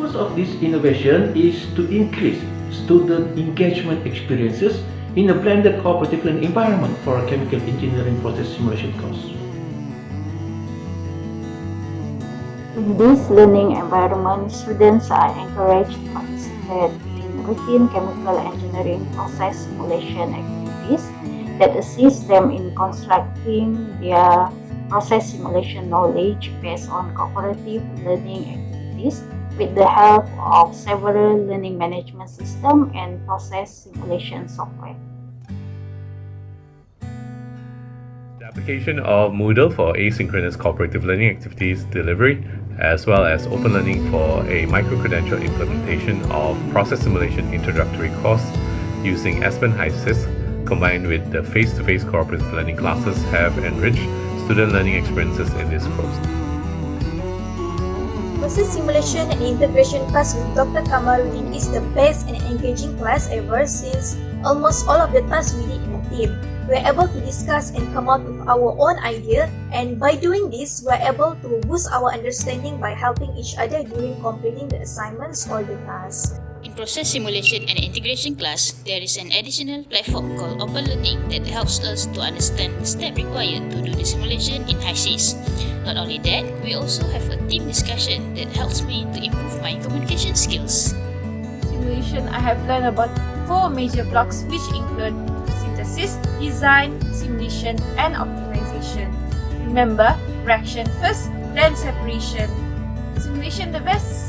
purpose of this innovation is to increase student engagement experiences in a blended cooperative learning environment for a chemical engineering process simulation course. In this learning environment, students are encouraged to participate in routine chemical engineering process simulation activities that assist them in constructing their process simulation knowledge based on cooperative learning activities with the help of several learning management systems and process simulation software. The application of Moodle for asynchronous cooperative learning activities delivery, as well as OpenLearning for a micro-credential implementation of process simulation introductory course using Aspen HYSYS, combined with the face-to-face cooperative learning classes, have enriched student learning experiences in this course. Process Simulation and Integration class with Dr. Kamarudin is the best and engaging class ever, since almost all of the tasks we did in a team. We are able to discuss and come out with our own idea, and by doing this, we are able to boost our understanding by helping each other during completing the assignments or the tasks. In Process Simulation and Integration class, there is an additional platform called OpenLearning that helps us to understand the steps required to do the simulation in HYSYS. Not only that, we also have a team discussion that helps me to improve my communication skills. Simulation, I have learned about 4 major blocks, which include synthesis, design, simulation, and optimization. Remember, reaction first, then separation. Simulation the best.